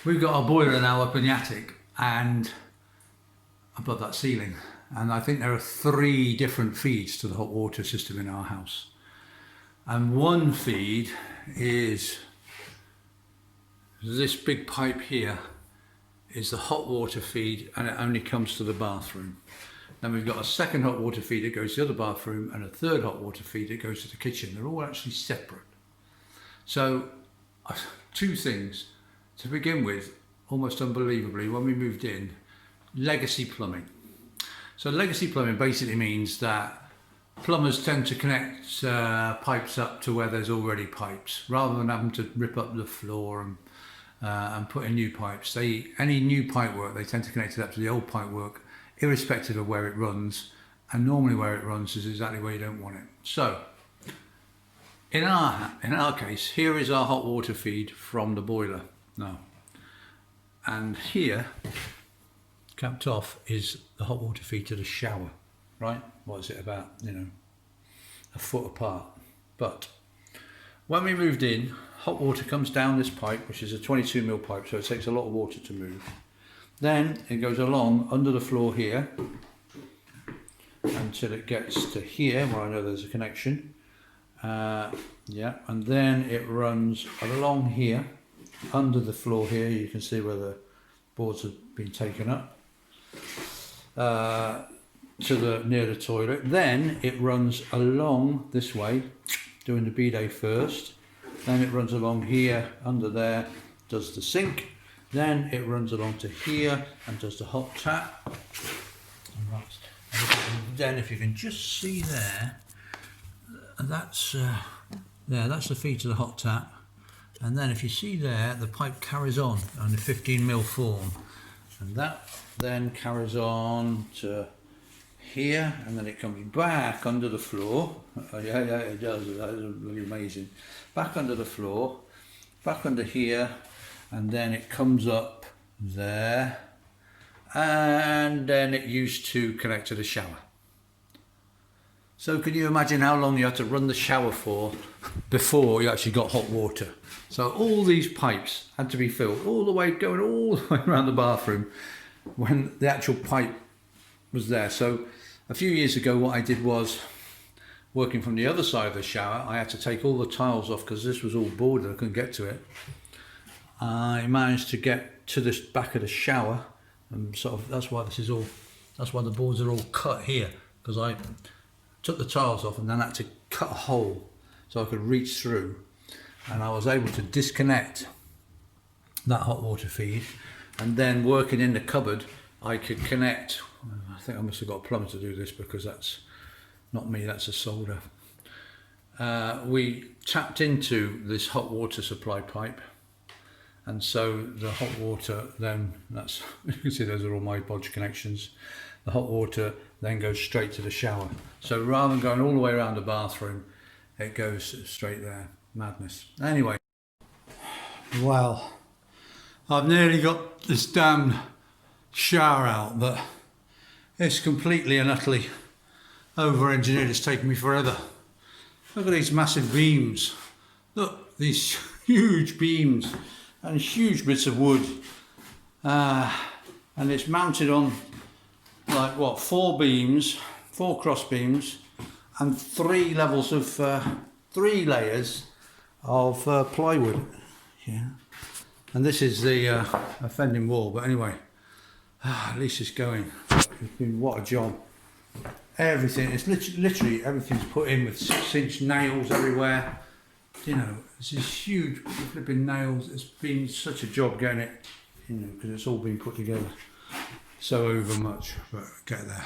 We've got our boiler now up in the attic and above that ceiling, and I think there are 3 different feeds to the hot water system in our house. And one feed is this big pipe here is the hot water feed, and it only comes to the bathroom. Then we've got a second hot water feed that goes to the other bathroom, and a third hot water feed that goes to the kitchen. They're all actually separate. So 2 things to begin with, almost unbelievably, when we moved in, legacy plumbing. So legacy plumbing basically means that plumbers tend to connect pipes up to where there's already pipes, rather than having to rip up the floor and put in new pipes. Any new pipe work, they tend to connect it up to the old pipe work, irrespective of where it runs, and normally where it runs is exactly where you don't want it. So in our case, here is our hot water feed from the boiler now, and here, capped off, is the hot water feed to the shower, right? What is it, about, a foot apart? But when we moved in, hot water comes down this pipe, which is a 22mm pipe, so it takes a lot of water to move. Then it goes along under the floor here until it gets to here, where I know there's a connection. And then it runs along here under the floor here. You can see where the boards have been taken up to near the toilet. Then it runs along this way, doing the bidet first. Then it runs along here under there, does the sink. Then it runs along to here and does the hot tap. And then if you can just see there, that's the feed to the hot tap. And then if you see there, the pipe carries on the 15mm form, and that then carries on to here, and then it comes back under the floor. Yeah, it does. That is really amazing. Back under the floor, back under here, and then it comes up there, and then it used to connect to the shower. So can you imagine how long you had to run the shower for before you actually got hot water? So all these pipes had to be filled going all the way around the bathroom when the actual pipe was there. So a few years ago, what I did was, working from the other side of the shower, I had to take all the tiles off because this was all boarded, I couldn't get to it. I managed to get to this back of the shower, and that's why the boards are all cut here, because I took the tiles off and then had to cut a hole so I could reach through, and I was able to disconnect that hot water feed, and then working in the cupboard I could connect. I think I must have got a plumber to do this, because that's not me, that's a solder. We tapped into this hot water supply pipe, and so the hot water then, you can see those are all my bodge connections. The hot water then goes straight to the shower. So rather than going all the way around the bathroom, it goes straight there. Madness. Anyway, well, I've nearly got this damn shower out, but it's completely and utterly over-engineered. It's taken me forever. Look at these massive beams. Look, these huge beams and huge bits of wood. And it's mounted on, like, what, 4 beams, 4 cross beams, and 3 levels of 3 layers of plywood. Yeah, and this is the offending wall. But anyway, at least it's going. What a job! Everything, it's literally everything's put in with 6-inch nails everywhere. It's these huge flipping nails. It's been such a job getting it, because it's all been put together so over much, but get there.